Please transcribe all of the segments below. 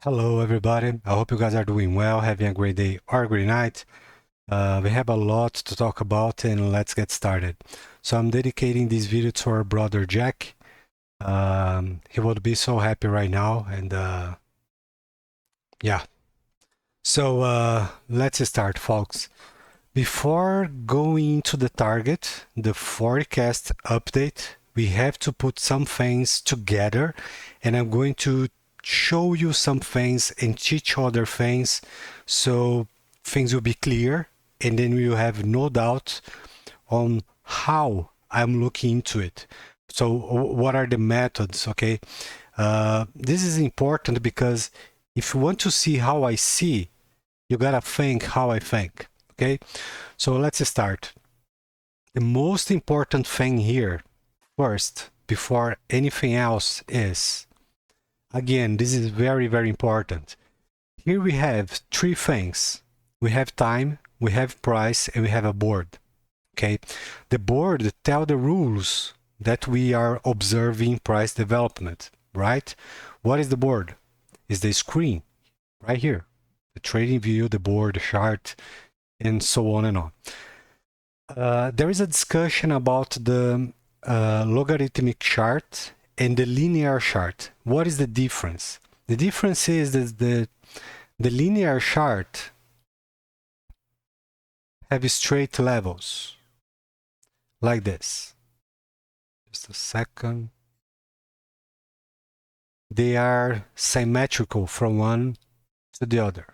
Hello everybody, I hope you guys are doing well, having a great day or a great night. We have a lot to talk about and let's get started. So I'm dedicating this video to our brother Jack. He would be so happy right now and yeah. So let's start, folks. Before going into the target, the forecast update, we have to put some things together and I'm going to show you some things and teach other things so things will be clear and then you have no doubt on how I'm looking into it. So what are the methods, okay? This is important because if you want to see how I see, you gotta think how I think, okay? So let's start. The most important thing here, first, before anything else is, again, this is very, very important. Here we have three things. We have time, we have price, and we have a board. Okay, the board tells the rules that we are observing price development, right? What is the board? Is the screen right here. The trading view, the board, the chart, and so on and on. There is a discussion about the logarithmic chart and the linear chart. What is the difference? The difference is that the linear chart have straight levels like this. Just a second. They are symmetrical from one to the other.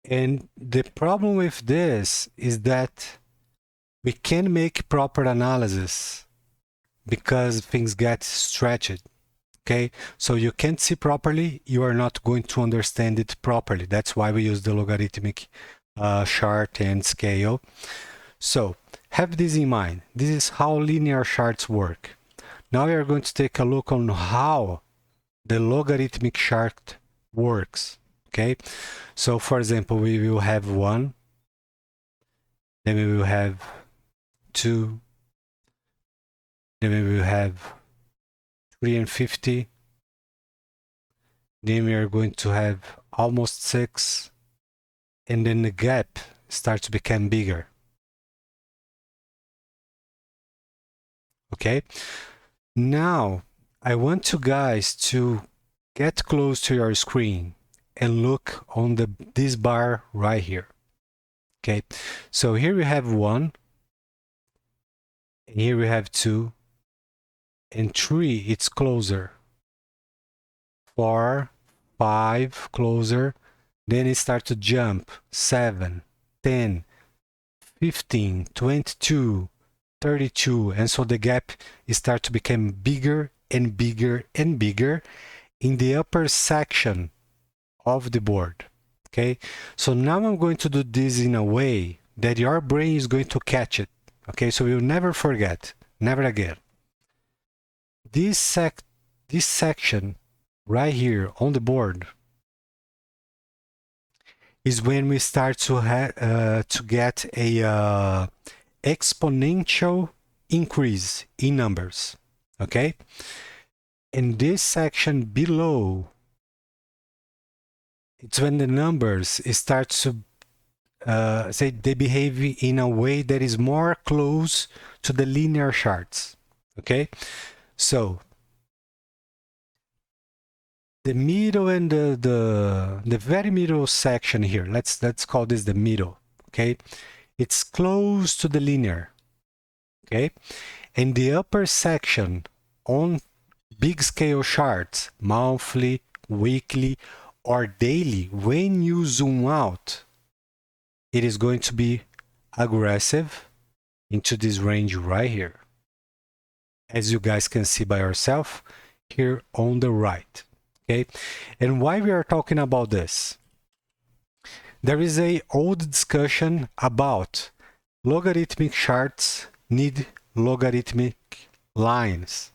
And the problem with this is that we can't make proper analysis because things get stretched. Okay, so you can't see properly, you are not going to understand it properly. That's why we use the logarithmic chart and scale. So have this in mind. This is how linear charts work. Now we are going to take a look on how the logarithmic chart works. Okay, so for example, we will have 1, then we will have 2, then we will have 3 and 50, then we are going to have almost 6, and then the gap starts to become bigger. Okay, now I want you guys to get close to your screen and look on this bar right here. Okay, so here we have 1, and here we have 2, and 3, it's closer. 4, 5, closer. Then it starts to jump. 7, 10, 15, 22, 32. And so the gap starts to become bigger and bigger and bigger in the upper section of the board. Okay, so now I'm going to do this in a way that your brain is going to catch it. Okay, so you'll never forget, never again. This section right here on the board is when we start to get a exponential increase in numbers. Okay, and this section below, it's when the numbers start to say they behave in a way that is more close to the linear charts. Okay, so the middle and the very middle section here, let's call this the middle. Okay, it's close to the linear. Okay, and the upper section on big scale charts, monthly, weekly, or daily, when you zoom out, it is going to be aggressive into this range right here, as you guys can see by yourself here on the right. Okay, and why we are talking about this? There is a old discussion about logarithmic charts need logarithmic lines,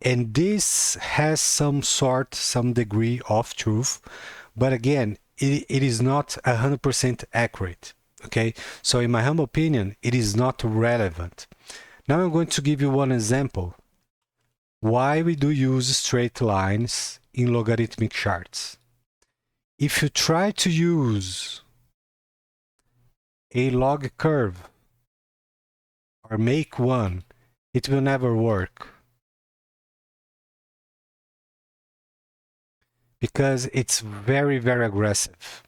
and this has some degree of truth, but again, it is not 100% accurate. Okay, so in my humble opinion, it is not relevant. Now I'm going to give you one example why we do use straight lines in logarithmic charts. If you try to use a log curve or make one, it will never work because it's very, very aggressive.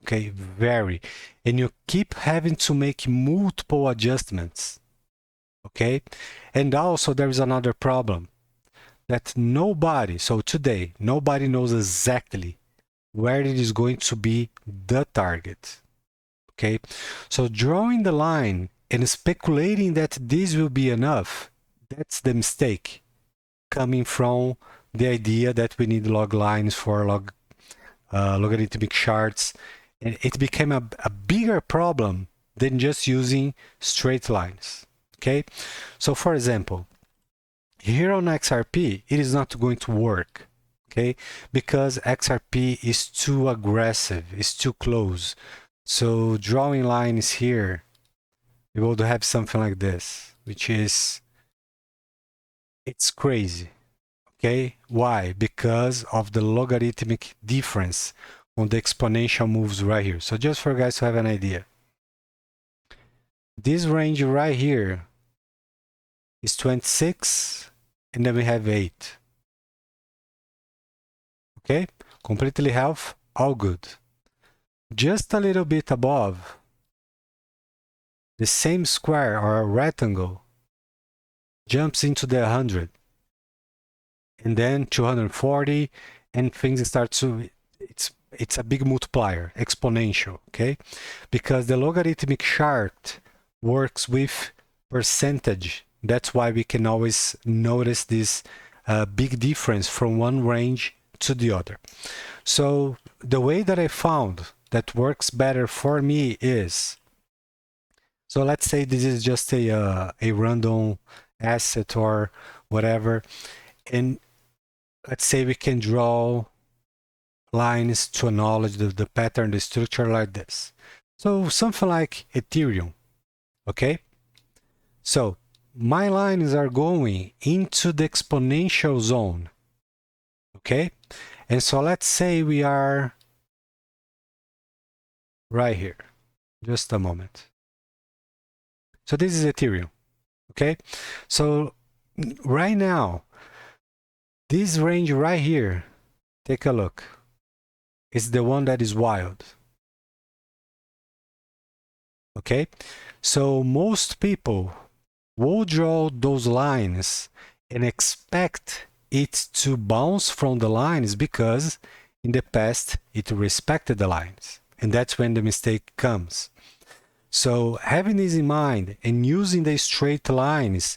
Okay, very. And you keep having to make multiple adjustments. Okay, and also there is another problem that nobody, so today, nobody knows exactly where it is going to be the target. Okay, so drawing the line and speculating that this will be enough, that's the mistake coming from the idea that we need log lines for logarithmic charts. And it became a bigger problem than just using straight lines. Okay, so for example, here on XRP, it is not going to work, okay? Because XRP is too aggressive, it's too close. So drawing lines here, we will have something like this, which is, it's crazy, okay? Why? Because of the logarithmic difference on the exponential moves right here. So just for you guys to have an idea, this range right here is 26, and then we have 8. Okay, completely health, all good. Just a little bit above, the same square or a rectangle jumps into the 100, and then 240, and things start to, it's a big multiplier, exponential, okay? Because the logarithmic chart works with percentage. That's why we can always notice this big difference from one range to the other. So the way that I found that works better for me is, so let's say this is just a random asset or whatever, and let's say we can draw lines to acknowledge the pattern, the structure like this. So something like Ethereum, okay? So my lines are going into the exponential zone, okay? And so let's say we are right here. Just a moment. So this is Ethereum, okay? So right now, this range right here, take a look, is the one that is wild, okay? So most people will draw those lines and expect it to bounce from the lines because in the past it respected the lines, and that's when the mistake comes. So having this in mind and using the straight lines,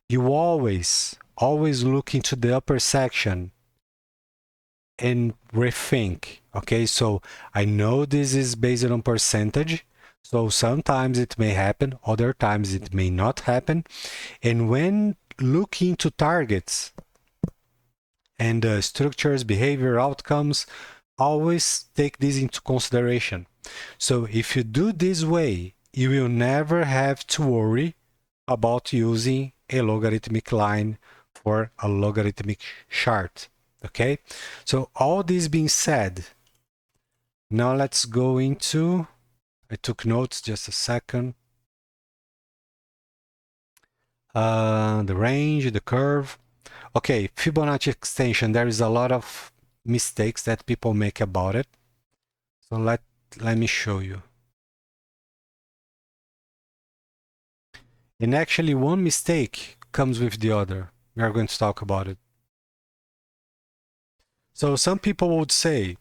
you always look into the upper section and rethink. Okay, so I know this is based on percentage, so sometimes it may happen, other times it may not happen. And when looking to targets and structures, behavior, outcomes, always take this into consideration. So if you do this way, you will never have to worry about using a logarithmic line for a logarithmic chart. Okay, so all this being said, now let's go into, I took notes, just a second. The range, the curve. Okay, Fibonacci extension, there is a lot of mistakes that people make about it. So let me show you. And actually one mistake comes with the other. We are going to talk about it. So some people would say,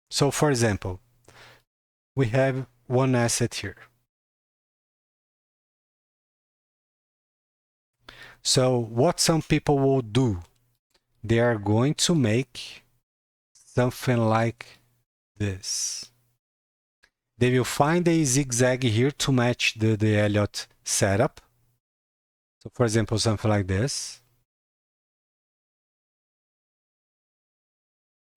so for example, we have one asset here. So what some people will do, they are going to make something like this. They will find a zigzag here to match the Elliott setup. So for example, something like this.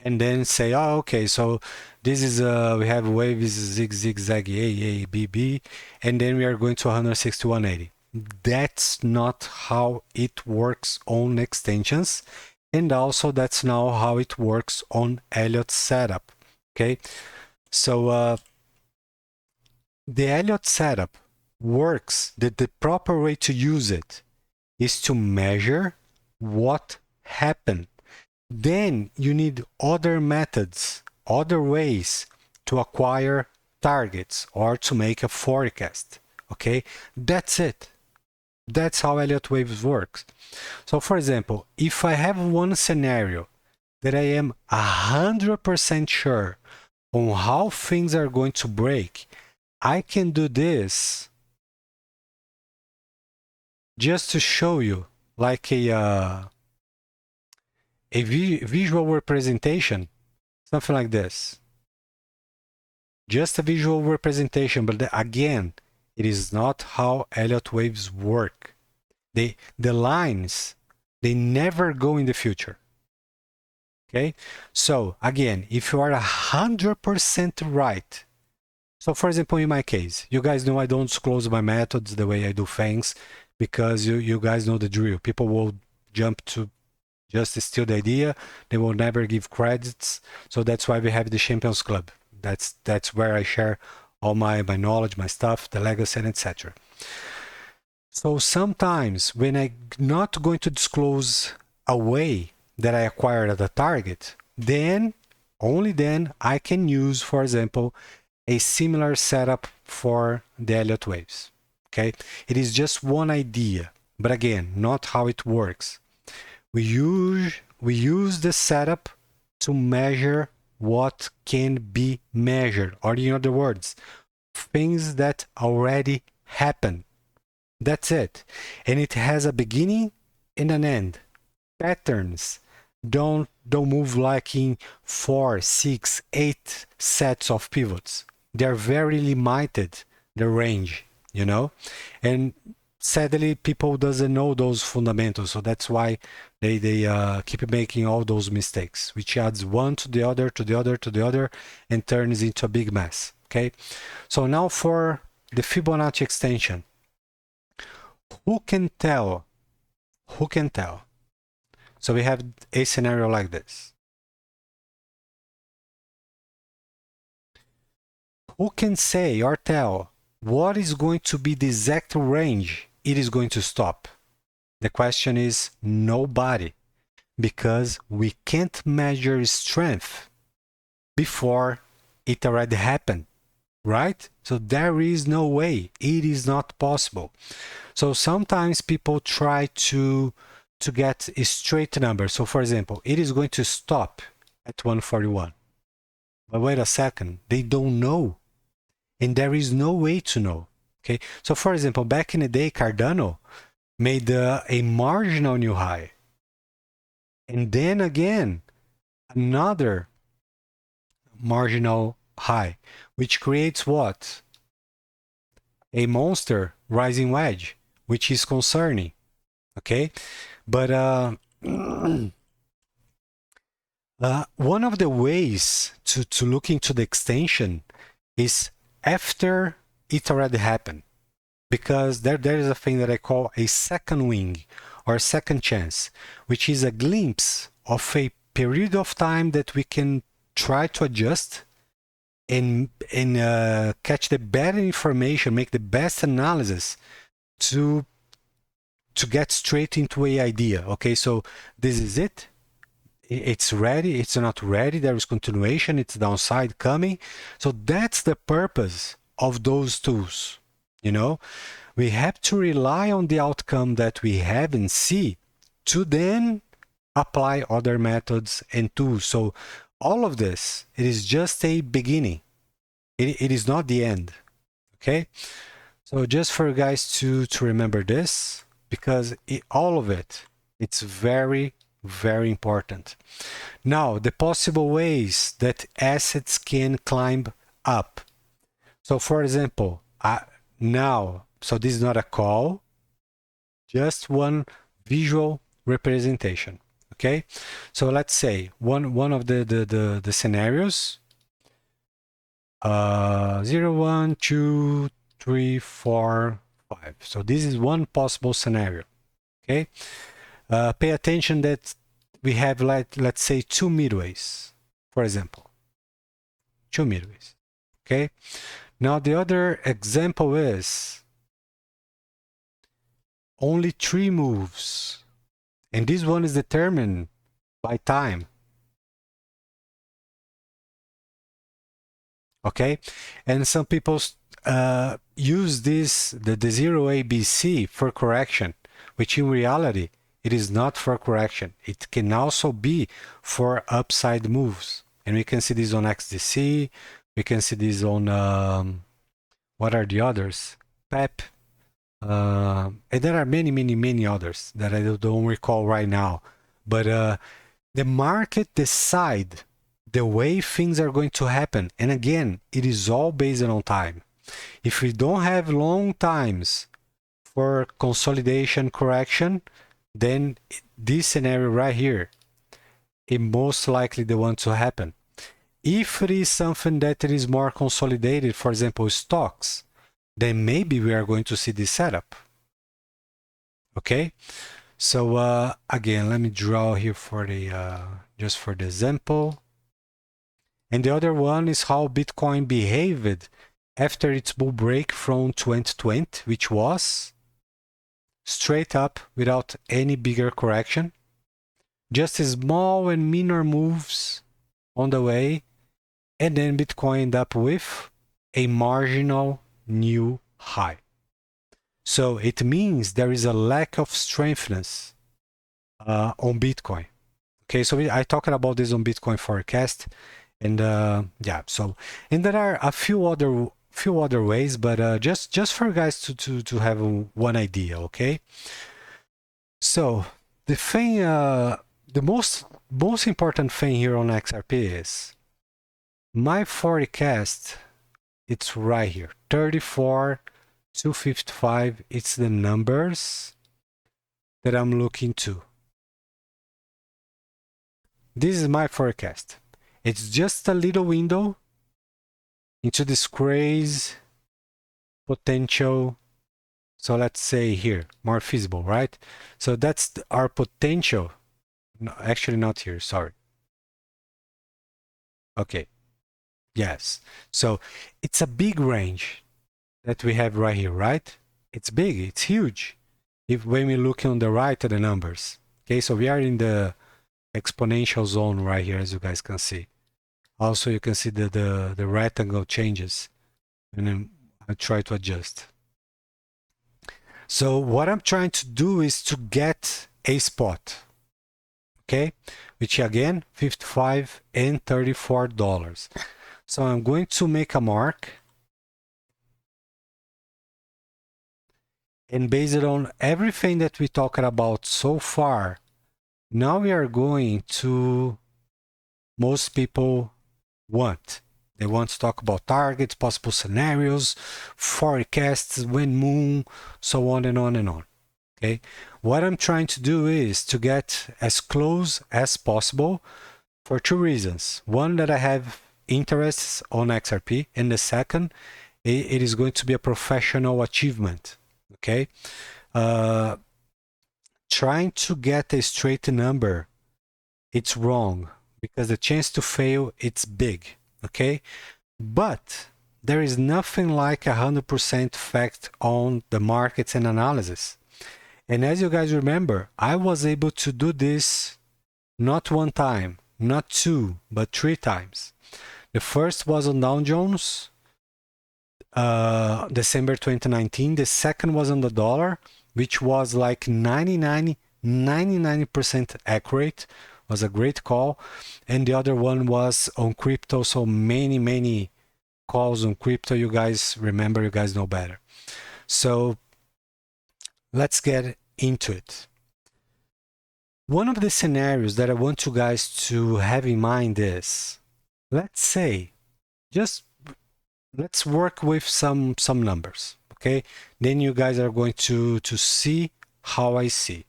And then say, oh, okay, so this is, we have waves zigzag A, B, B, and then we are going to 160, 180. that's not how it works on extensions, and also that's not how it works on Elliott setup. Okay, so the Elliott setup works, the proper way to use it is to measure what happened. Then you need other methods, other ways to acquire targets or to make a forecast. Okay, that's it. That's how Elliott waves works. So for example, if I have one scenario that I am 100% sure on how things are going to break, I can do this just to show you, like a visual representation, something like this. Just a visual representation, but again, it is not how Elliott waves work. The lines, they never go in the future. Okay, so again, if you are 100% right, so for example, in my case, you guys know I don't disclose my methods, the way I do things, because you guys know the drill. People will jump to just steal the idea. They will never give credits. So that's why we have the Champions Club. That's where I share all my knowledge, my stuff, the legacy, and etc. So sometimes when I'm not going to disclose a way that I acquired at a target, then, only then, I can use, for example, a similar setup for the Elliott waves. Okay, it is just one idea, but again, not how it works. We use the setup to measure what can be measured, or in other words, things that already happen. That's it. And it has a beginning and an end. Patterns don't move like in 4, 6, 8 sets of pivots. They're very limited, the range, you know? And sadly, people doesn't know those fundamentals, so that's why they keep making all those mistakes, which adds one to the other, to the other, to the other, and turns into a big mess. Okay, so now for the Fibonacci extension, who can tell? Who can tell? So we have a scenario like this. Who can say or tell what is going to be the exact range it is going to stop? The question is nobody, because we can't measure strength before it already happened, right? So there is no way. It is not possible. So sometimes people try to get a straight number. So for example, it is going to stop at 141. But wait a second, they don't know. And there is no way to know. Okay. So for example, back in the day, Cardano made a marginal new high. And then again, another marginal high, which creates what? A monster rising wedge, which is concerning. Okay. But one of the ways to look into the extension is after it already happened, because there is a thing that I call a second wing or second chance, which is a glimpse of a period of time that we can try to adjust and catch the better information, make the best analysis to get straight into a idea. Okay, so this is it. It's ready, it's not ready, there is continuation, it's downside coming. So that's the purpose of those tools. You know, we have to rely on the outcome that we have and see to then apply other methods and tools. So all of this, it is just a beginning. It is not the end. Okay, so just for you guys to remember this, because all of it, it's very, very important. Now, the possible ways that assets can climb up. So for example, so this is not a call, just one visual representation. Okay, so let's say one of the scenarios, 0, 1, 2, 3, 4, 255. So this is one possible scenario. Okay, pay attention that we have, like, let's say 2 midways, for example, 2 midways. Okay, now the other example is only 3 moves, and this one is determined by time. Okay, and some people use this, the 0 ABC, for correction, which in reality it is not for correction. It can also be for upside moves, and we can see this on XDC. We can see this on what are the others? PEP, and there are many others that I don't recall right now. But the market decide the way things are going to happen, and again, it is all based on time. If we don't have long times for consolidation correction, then this scenario right here is most likely the one to happen. If it is something that it is more consolidated, for example, stocks, then maybe we are going to see this setup. Okay, so again, let me draw here for the just for the example. And the other one is how Bitcoin behaved after its bull break from 2020, which was straight up without any bigger correction, just small and minor moves on the way, and then Bitcoin ended up with a marginal new high. So it means there is a lack of strengthness on Bitcoin. Okay, so I talked about this on Bitcoin forecast, and yeah. So, and there are a few other ways, but just for guys to have one idea. Okay. So the thing, the most important thing here on XRP is my forecast. It's right here, 34,255. It's the numbers that I'm looking to. This is my forecast. It's just a little window into this crazy potential. So let's say here, more feasible, right? So that's our potential. No, actually not here, sorry. Okay, yes. So it's a big range that we have right here, right? It's big, it's huge. When we look on the right at the numbers. Okay, so we are in the exponential zone right here, as you guys can see. Also, you can see the rectangle changes, and then I try to adjust. So what I'm trying to do is to get a spot, okay, which again, $55 and $34. So I'm going to make a mark, and based on everything that we talked about so far, now we are going to, most people want. They want to talk about targets, possible scenarios, forecasts, when moon, so on and on and on. Okay, what I'm trying to do is to get as close as possible for 2 reasons. One, that I have interests on XRP, and the second, it is going to be a professional achievement. Okay, trying to get a straight number, it's wrong, because the chance to fail, it's big. Okay, but there is nothing like 100% fact on the markets and analysis. And as you guys remember, I was able to do this not 1 time, not 2, but 3 times. The first was on Dow Jones, December 2019. The second was on the dollar, which was like 99% accurate. Was a great call. And the other one was on crypto. So many calls on crypto. You guys remember, you guys know better. So let's get into it. One of the scenarios that I want you guys to have in mind is, let's say, just let's work with some numbers, okay? Then you guys are going to see how I see.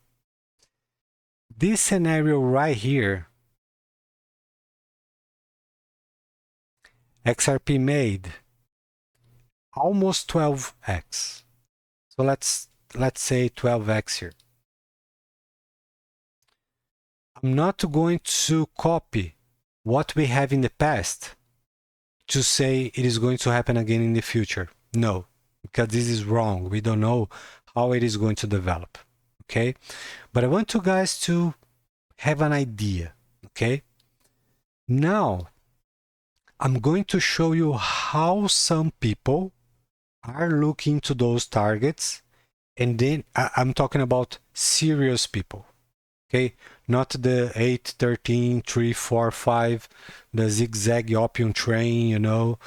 This scenario right here, XRP made almost 12x. So let's say 12x here. I'm not going to copy what we have in the past to say it is going to happen again in the future. No, because this is wrong. We don't know how it is going to develop. Okay, but I want you guys to have an idea. Okay, now I'm going to show you how some people are looking to those targets, and then I'm talking about serious people. Okay, not the 8, 13, 3, 4, 5, the zigzag opium train, you know,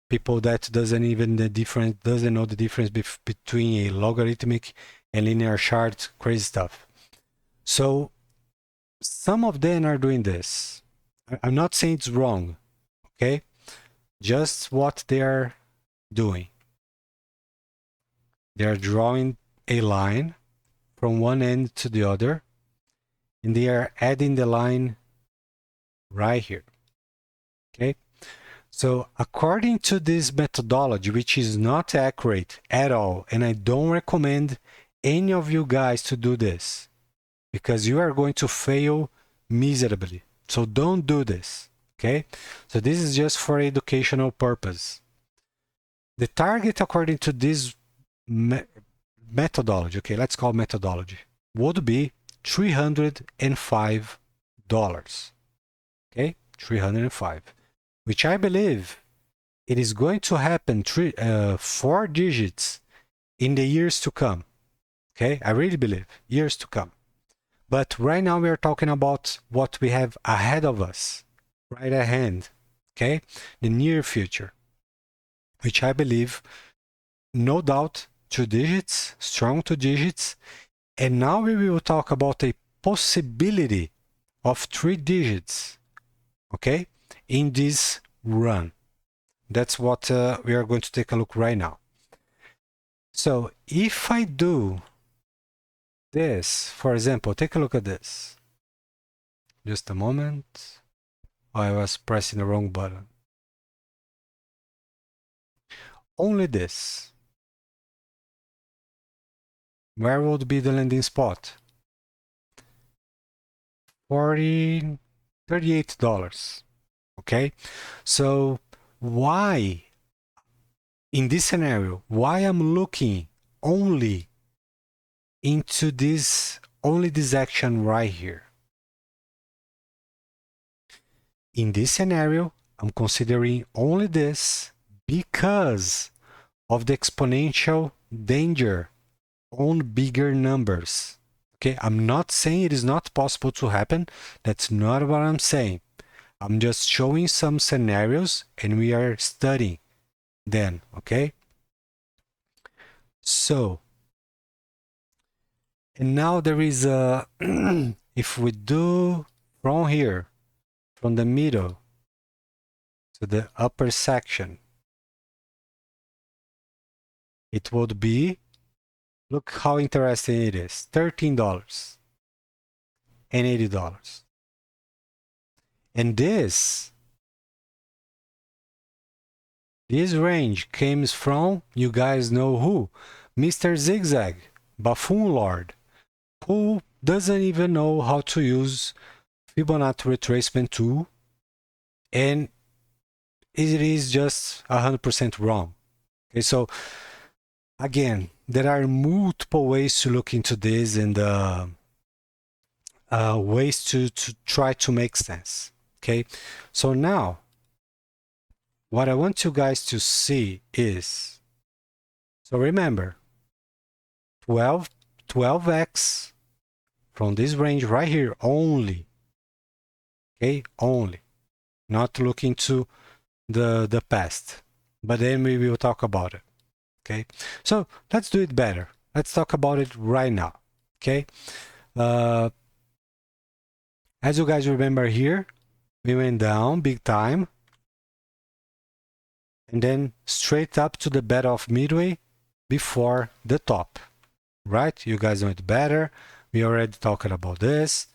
people that doesn't know the difference between a logarithmic and linear chart, crazy stuff. So some of them are doing this. I'm not saying it's wrong, okay? Just what they are doing. They are drawing a line from one end to the other, and they are adding the line right here. Okay, so according to this methodology, which is not accurate at all, and I don't recommend any of you guys to do this because you are going to fail miserably. So don't do this. Okay, so this is just for educational purpose. The target according to this methodology, okay, let's call methodology, would be $305. Okay, 305, which I believe it is going to happen 4 digits in the years to come. Okay, I really believe years to come. But right now we are talking about what we have ahead of us, right at hand. Okay, the near future, which I believe, no doubt, 2 digits, strong 2 digits. And now we will talk about a possibility of 3 digits, okay, in this run. That's what we are going to take a look right now. So if I do this, for example, take a look at this. Just a moment. Oh, I was pressing the wrong button. Only this. Where would be the landing spot? $38. Okay, so why in this scenario, why I'm looking only into this action right here? In this scenario, I'm considering only this because of the exponential danger on bigger numbers. Okay, I'm not saying it is not possible to happen. That's not what I'm saying. I'm just showing some scenarios and we are studying then, okay? So, and now there is a, if we do from here, from the middle to the upper section, it would be, look how interesting it is, $13 and $80. And this range comes from, you guys know who? Mr. Zigzag, Buffoon Lord, who doesn't even know how to use Fibonacci retracement tool, and it is just 100% wrong. Okay, so again, there are multiple ways to look into this and ways to try to make sense. Okay, so now what I want you guys to see is, so remember, 12x from this range right here only. Okay, only, not looking to the past, but then we will talk about it. Okay, so let's do it better. Let's talk about it right now. Okay, as you guys remember here, we went down big time and then straight up to the bed of midway before the top, right? You guys know it better. We already talked about this,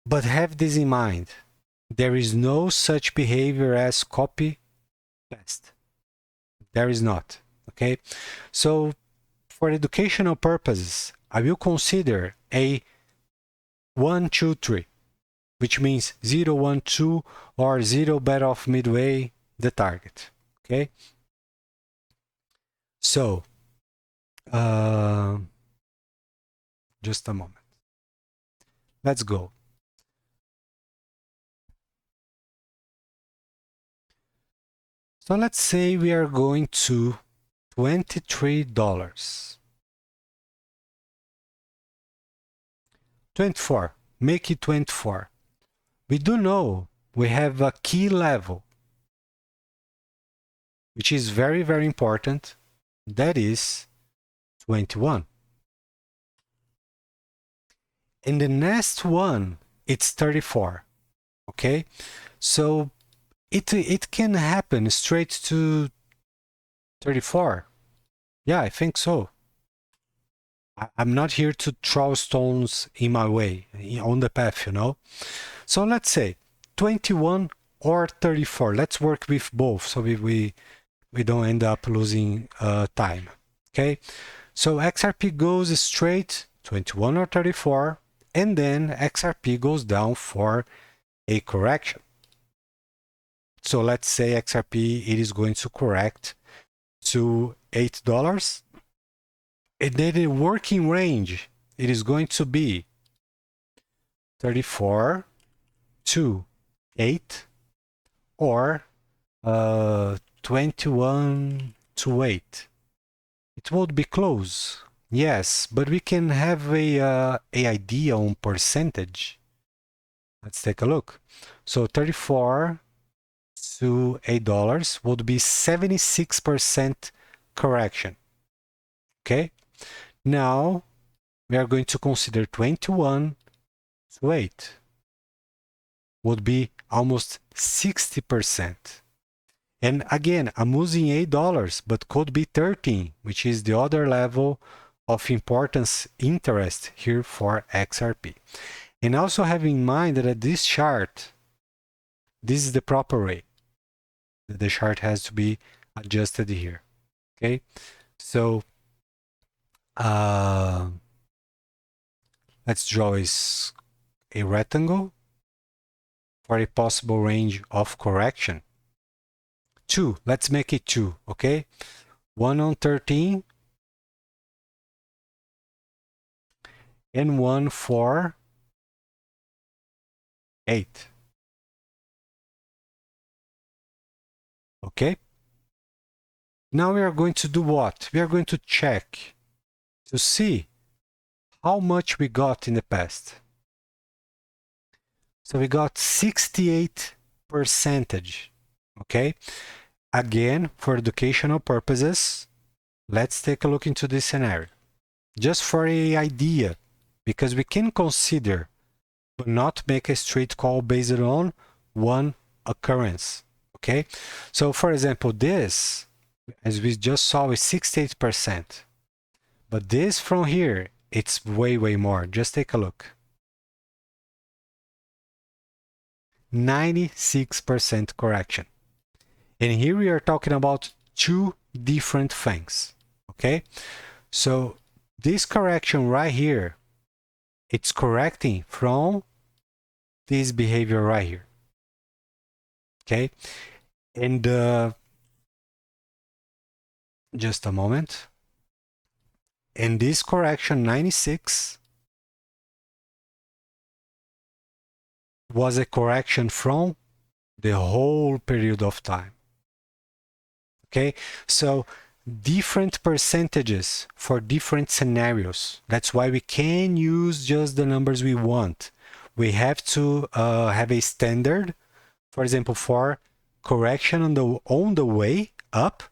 but have this in mind. There is no such behavior as copy paste. There is not. Okay, so For educational purposes, I will consider a 1, 2, 3, which means 0, 1, 2, or 0 bet off midway, the target. Okay? So, just a moment. Let's go. So let's say we are going to $23. 24. Make it 24. We do know we have a key level, which is very, very important. That is 21. And the next one, it's 34. Okay? So it can happen straight to 34. Yeah, I think so. I'm not here to throw stones in my way, on the path, you know. So let's say 21 or 34. Let's work with both so we don't end up losing time. Okay, so XRP goes straight 21 or 34, and then XRP goes down for a correction. So let's say XRP, it is going to correct to $8. And then the working range, it is going to be 34 to 8 or 21 to 8. It would be close, yes, but we can have a idea on percentage. Let's take a look. So 34 to $8 would be 76% correction. Okay, now we are going to consider 21 to 8 would be almost 60%. And again, I'm using $8, but could be 13, which is the other level of importance interest here for XRP. And also have in mind that this chart, this is the proper way. The chart has to be adjusted here. Okay, so let's draw a rectangle for a possible range of correction. 2, let's make it 2, okay? 1 on 13 and 1 for 8. Okay? Now we are going to do what? We are going to check to see how much we got in the past. So we got 68%. Okay? Again, for educational purposes, let's take a look into this scenario. Just for an idea, because we can consider but not make a straight call based on one occurrence. Okay? So for example, this, as we just saw, is 68%. But this from here, it's way, way more. Just take a look. 96% correction. And here we are talking about two different things. Okay? So this correction right here, it's correcting from this behavior right here. Okay? And just a moment. And this correction 96 was a correction from the whole period of time. Okay, so different percentages for different scenarios. That's why we can use just the numbers we want. We have to have a standard, for example, for correction on the way up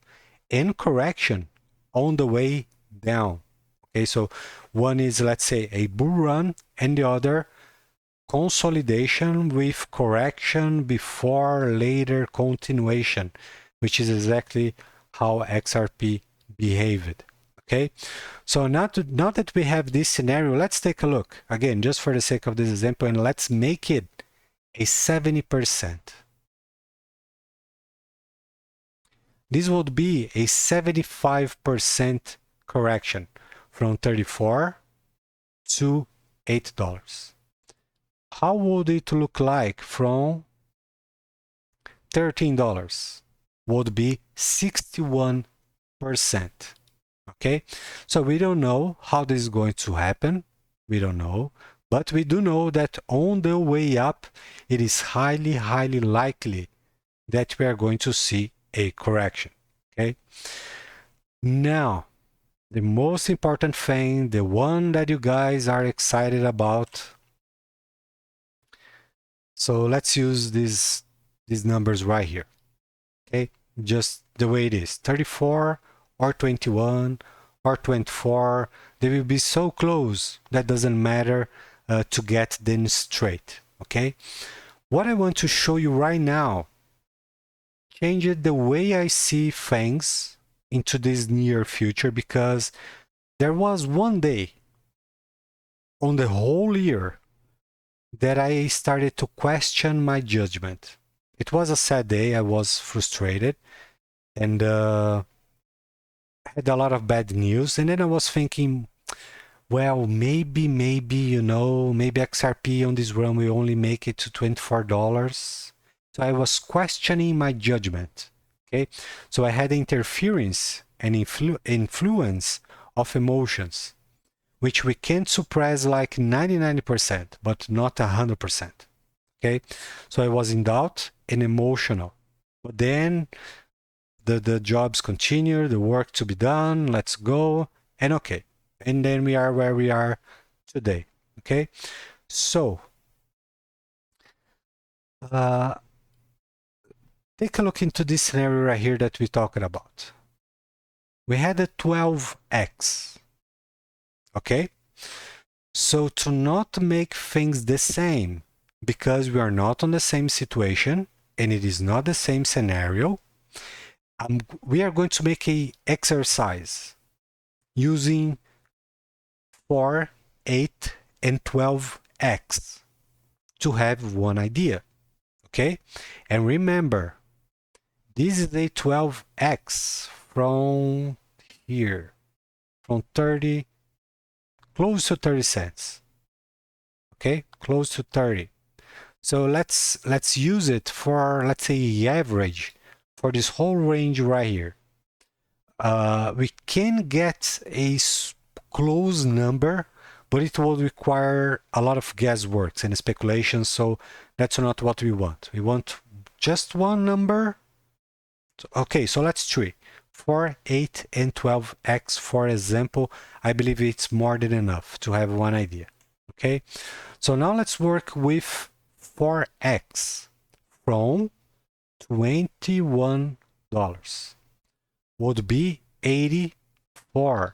and correction on the way down. Okay, so one is, let's say, a bull run, and the other consolidation with correction before later continuation, which is exactly how XRP behaved. Okay, so now that we have this scenario, let's take a look again, just for the sake of this example, and let's make it a 70%. This would be a 75% correction. from 34 to $8. How would it look like from $13? Would be 61%. Okay, so we don't know how this is going to happen. We don't know, but we do know that on the way up, it is highly, highly likely that we are going to see a correction. Okay, now the most important thing, the one that you guys are excited about. So let's use these numbers right here. Okay, just the way it is, 34 or 21 or 24, they will be so close that doesn't matter to get them straight. Okay, what I want to show you right now changed the way I see things into this near future, because there was one day on the whole year that I started to question my judgment. It was a sad day. I was frustrated and had a lot of bad news. And then I was thinking, well, maybe, you know, maybe XRP on this run will only make it to $24. So I was questioning my judgment. Okay, so I had interference and influence of emotions, which we can suppress like 99%, but not 100%. Okay, so I was in doubt and emotional. But then the jobs continue, the work to be done, let's go, and okay. And then we are where we are today. Okay, so take a look into this scenario right here that we're talking about. We had a 12x. Okay, so to not make things the same, because we are not on the same situation and it is not the same scenario, we are going to make a exercise using 4, 8, and 12x to have one idea. Okay, and remember, this is a 12x from here, from 30, close to 30 cents. Okay, close to 30. So let's use it for, let's say, average for this whole range right here. We can get a close number, but it will require a lot of guesswork and speculation, so that's not what we want. We want just one number. Okay, so let's try 4, 8, and 12x, for example. I believe it's more than enough to have one idea. Okay, so now let's work with 4x from $21 would be $84.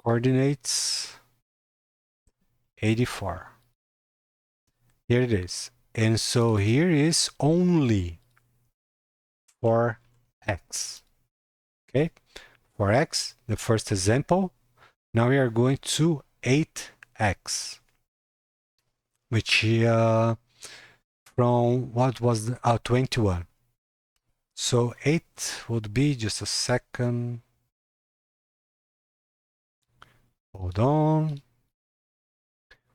Coordinates 84. Here it is. And so here is only 4x. Okay, 4x, the first example. Now we are going to 8x, which from what was the 21. So 8 would be, just a second. Hold on.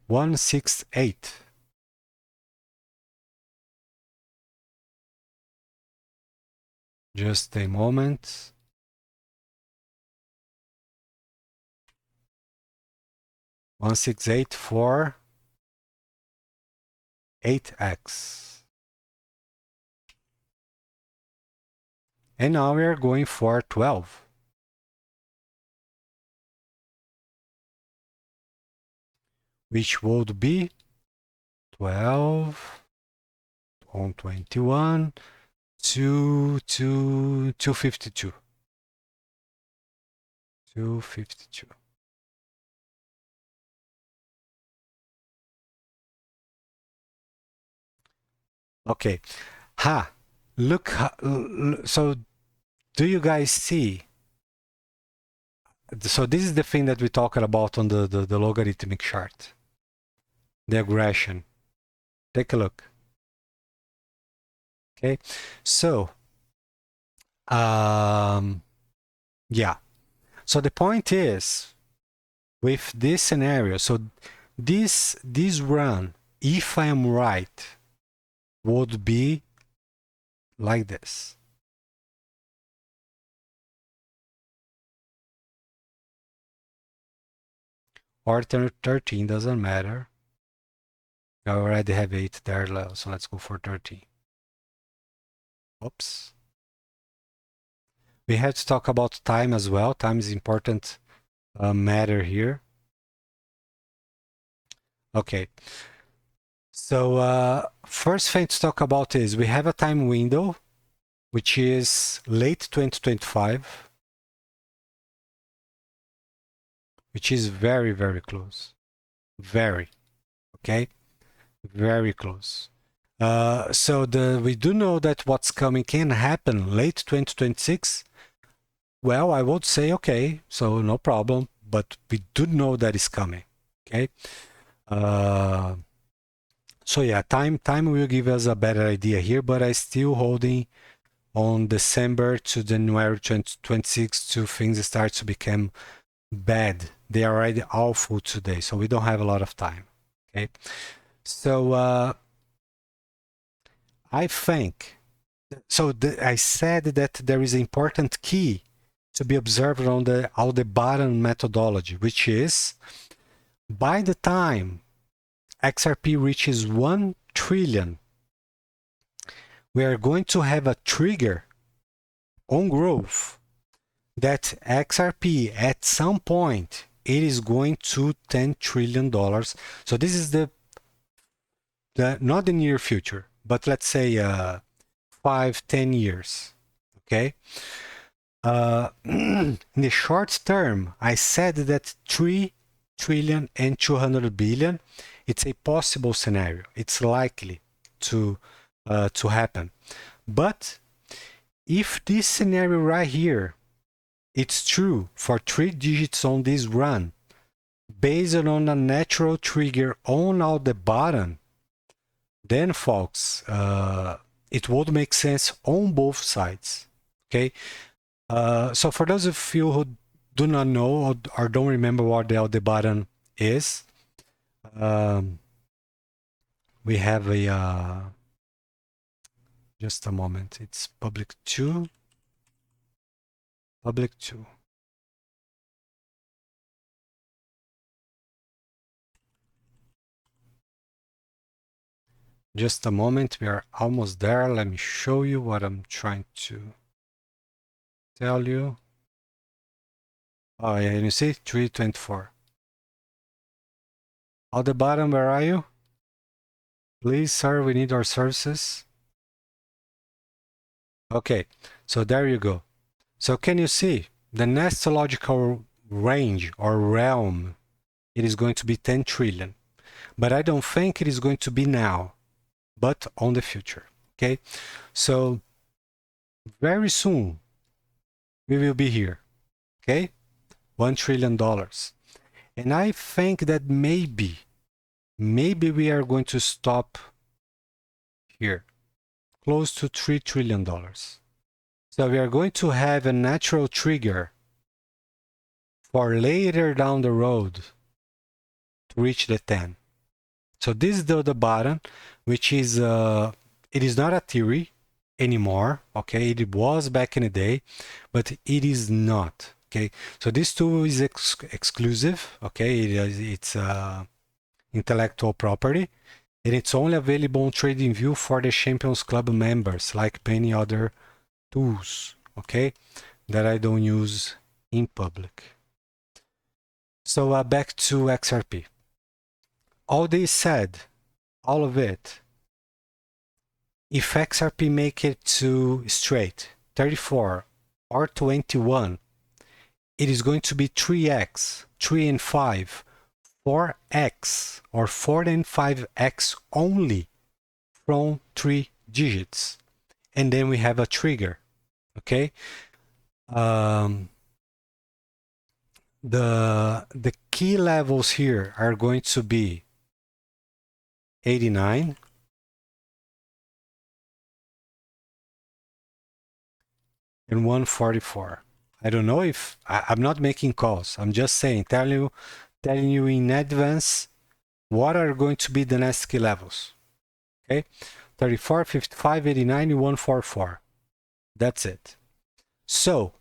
168. Just a moment. 168 for 8x. And now we are going for 12. Which would be 12 on 21 to 252. 252. Okay. Look. So do you guys see? So this is the thing that we talked about on the logarithmic chart. The aggression. Take a look. Okay. So Yeah. So the point is, with this scenario, so this run, if I am right, would be like this. Or 13, doesn't matter. I already have 8 there, so let's go for 13. Oops. We have to talk about time as well. Time is important matter here. Okay. So first thing to talk about is we have a time window, which is late 2025, which is very, very close. Very, okay? Very close. So we do know that what's coming can happen late 2026. Well, I would say, okay, so no problem, but we do know that is coming, okay? So yeah, time will give us a better idea here, but I still holding on December to January 2026 to things start to become bad. They are already awful today, so we don't have a lot of time, okay? So I think, so I said that there is an important key to be observed on the Aldebaran methodology, which is by the time XRP reaches 1 trillion, we are going to have a trigger on growth that XRP at some point it is going to $10 trillion. So this is the not the near future, but let's say 5-10 years. Okay. In the short term, I said that 3 trillion and 200 billion, it's a possible scenario. It's likely to happen. But if this scenario right here, it's true for 3 digits on this run, based on a natural trigger on Aldebaran, then folks, it would make sense on both sides. Okay. So for those of you who do not know or don't remember what the Aldebaran is, we have a just a moment. It's public 2. Public 2. Just a moment. We are almost there. Let me show you what I'm trying to tell you. Oh, yeah, you see 324. Aldebaran, where are you? Please, sir, we need our services. Okay, so there you go. So can you see the next logical range or realm? It is going to be 10 trillion, but I don't think it is going to be now, but on the future. Okay, so very soon we will be here. Okay, $1 trillion, and I think that maybe we are going to stop here, close to $3 trillion. So we are going to have a natural trigger for later down the road to reach the 10. So this is the bottom, which is it is not a theory anymore. Okay, it was back in the day, but it is not. Okay, so this tool is exclusive. Okay, it's intellectual property, and it's only available on TradingView for the Champions Club members, like many other tools. Okay, that I don't use in public. So back to XRP. All this said, all of it, if XRP make it to straight 34 or 21, it is going to be 3x, 3 and 5, 4x or 4 and 5x only from 3 digits. And then we have a trigger, okay? The key levels here are going to be 89, and 144. I don't know if I'm not making calls. I'm just saying, telling you in advance what are going to be the next key levels. Okay, 34, 55, 89, 144. That's it. So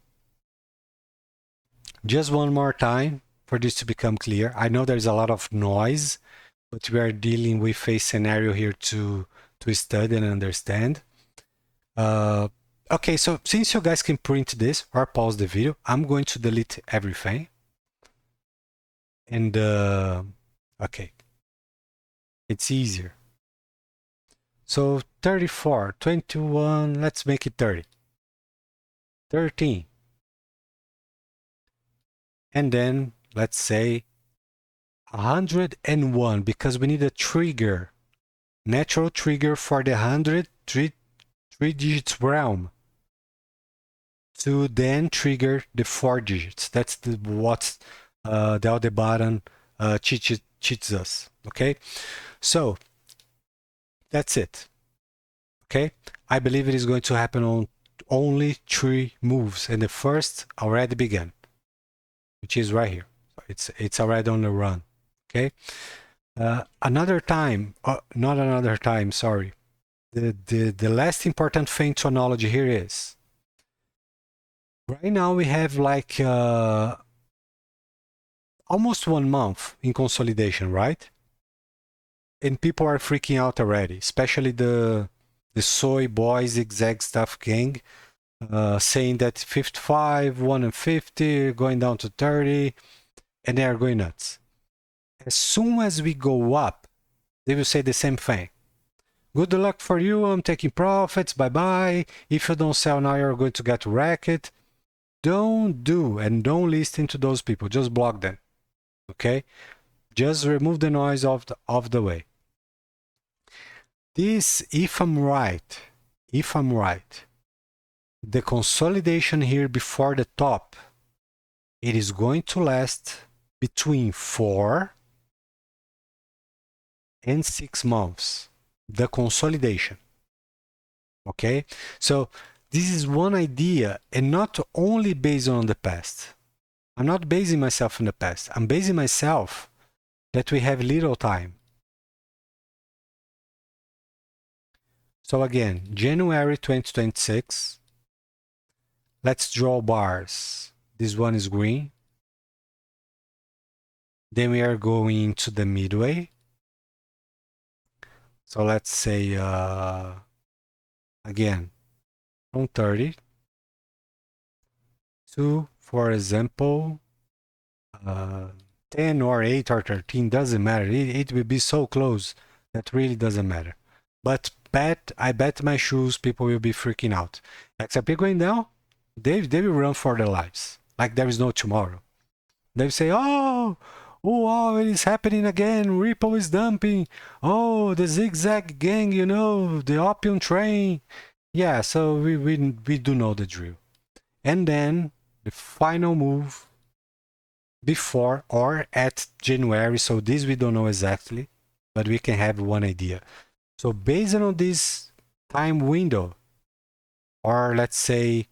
just one more time for this to become clear. I know there's a lot of noise, but we are dealing with a scenario here to study and understand. Okay, so since you guys can print this or pause the video, I'm going to delete everything. And okay, it's easier. So 34, 21, let's make it 30. 13. And then let's say 101, because we need a trigger, natural trigger for the 100 three digits realm to then trigger the 4 digits. That's what the Aldebaran cheats us. Okay, so that's it. Okay, I believe it is going to happen on only 3 moves, and the first already began, which is right here. It's already on the run. Okay, another time, not another time, sorry. The last important thing to acknowledge here is, right now we have like almost 1 month in consolidation, right? And people are freaking out already, especially the soy boy zigzag stuff gang, saying that 55, 150, going down to 30, and they are going nuts. As soon as we go up, they will say the same thing. Good luck for you, I'm taking profits, bye-bye. If you don't sell now, you're going to get wrecked. Don't do and don't listen to those people. Just block them, okay? Just remove the noise of the way. This, if I'm right, the consolidation here before the top, it is going to last between 4 and 6 months. The consolidation. Okay, so this is one idea, and not only based on the past. I'm not basing myself on the past. I'm basing myself that we have little time. So again, January 2026. Let's draw bars. This one is green. Then we are going to the midway. So let's say, again, from 30 to, for example, 10 or 8 or 13, doesn't matter. It will be so close that really doesn't matter. But I bet my shoes people will be freaking out. XRP going down, they will run for their lives like there is no tomorrow. They will say, oh, it is happening again. Ripple is dumping. Oh, the zigzag gang, you know, the opium train. Yeah, so we do know the drill. And then the final move before or at January. So this we don't know exactly, but we can have one idea. So based on this time window, or let's say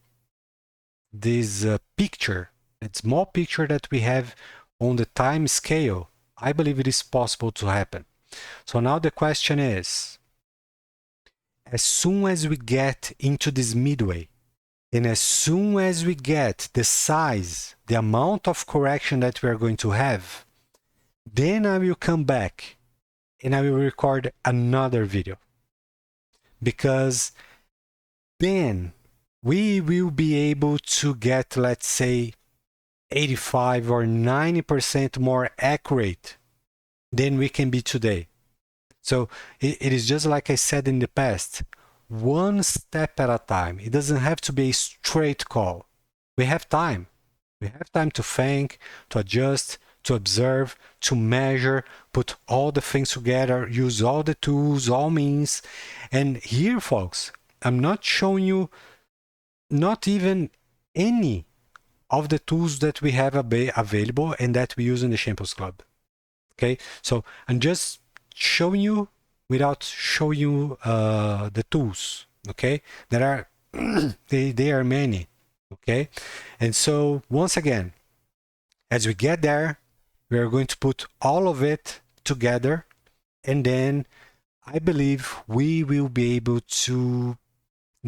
this picture, that small picture that we have on the time scale, I believe it is possible to happen. So now the question is, as soon as we get into this midway, and as soon as we get the size, the amount of correction that we are going to have, then I will come back and I will record another video. Because then we will be able to get, let's say, 85 or 90% more accurate than we can be today. So it is just like I said in the past, one step at a time. It doesn't have to be a straight call. We have time. We have time to think, to adjust, to observe, to measure, put all the things together, use all the tools, all means. And here, folks, I'm not showing you not even any of the tools that we have available and that we use in the Champions Club. Okay, so I'm just showing you without showing you the tools. Okay, there are they are many. Okay, and so once again, as we get there, we are going to put all of it together, and then I believe we will be able to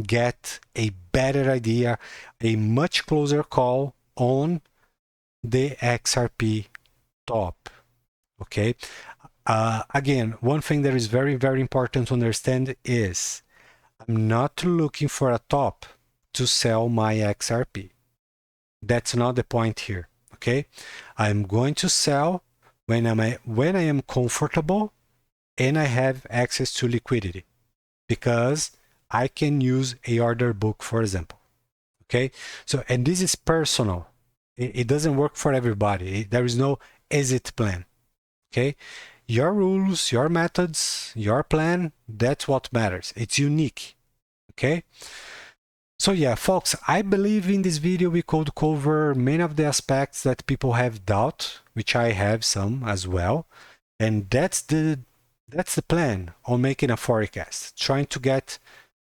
get a better idea, a much closer call on the XRP top. Okay. Again, one thing that is very, very important to understand is I'm not looking for a top to sell my XRP. That's not the point here. Okay. I'm going to sell when I am comfortable and I have access to liquidity, because I can use a order book, for example. Okay, so, and this is personal. It doesn't work for everybody. There is no exit plan. Okay, your rules, your methods, your plan, that's what matters. It's unique. Okay, so yeah, folks, I believe in this video we could cover many of the aspects that people have doubt, which I have some as well, and that's the plan on making a forecast, trying to get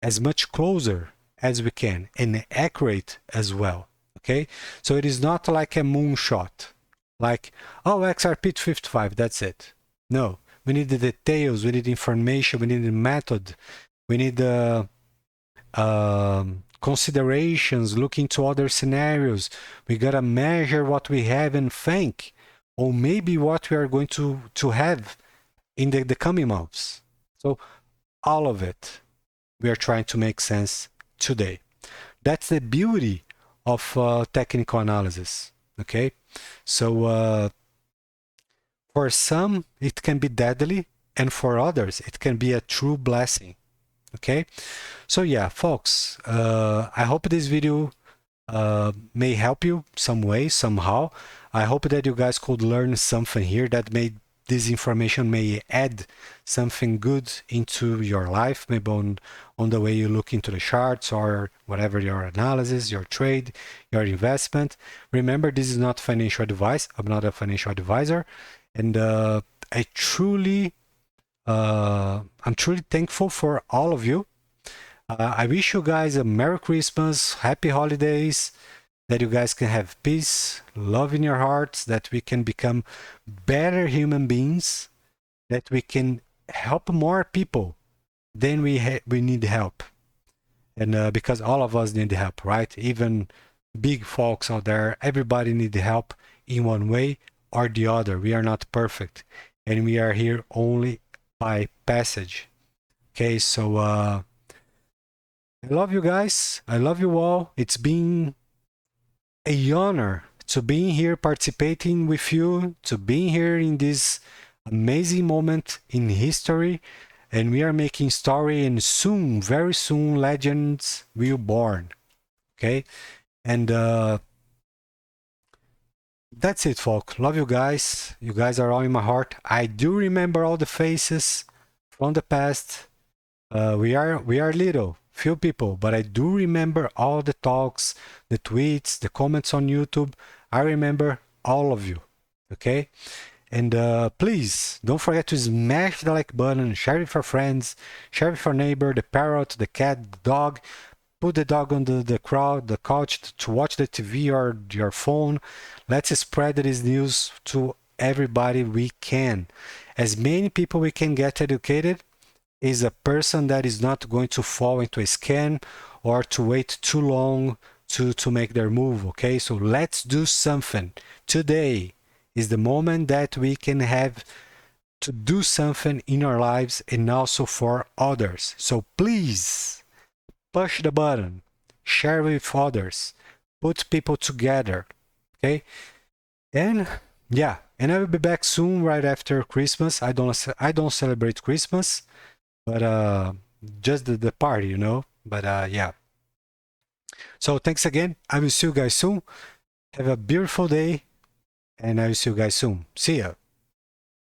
as much closer as we can and accurate as well. Okay, so it is not like a moonshot, like, oh, XRP 55, that's it. No, we need the details, we need information, we need the method, we need the considerations, look into other scenarios. We gotta measure what we have and think, or maybe what we are going to have in the coming months. So all of it we are trying to make sense today. That's the beauty of technical analysis. Okay, so for some it can be deadly, and for others it can be a true blessing. Okay, so yeah, folks, I hope this video may help you some way, somehow. I hope that you guys could learn something here, that this information may add something good into your life, maybe on the way you look into the charts or whatever your analysis, your trade, your investment. Remember, this is not financial advice. I'm not a financial advisor, and I'm truly thankful for all of you. I wish you guys a Merry Christmas, Happy Holidays, that you guys can have peace, love in your hearts, that we can become better human beings, that we can help more people than we need help. And because all of us need help, right? Even big folks out there, everybody needs help in one way or the other. We are not perfect, and we are here only by passage. Okay, so I love you guys. I love you all. It's been a honor to be here participating with you, to be here in this amazing moment in history. And we are making story, and soon, very soon, legends will born. Okay, and that's it, folks. Love you guys. You guys are all in my heart. I do remember all the faces from the past. We are little, few people, but I do remember all the talks, the tweets, the comments on YouTube. I remember all of you. Okay, and please don't forget to smash the like button, share it with your friends, share it with your neighbor, the parrot, the cat, the dog. Put the dog on the couch to watch the TV or your phone. Let's spread this news to everybody we can. As many people we can get educated is a person that is not going to fall into a scam or to wait too long to make their move. Okay, so let's do something. Today is the moment that we can have to do something in our lives and also for others. So please, push the button, share with others, put people together, okay? And yeah, and I will be back soon, right after Christmas. I don't celebrate Christmas, but just the party, you know. But yeah. So thanks again. I will see you guys soon. Have a beautiful day, and I will see you guys soon. See ya.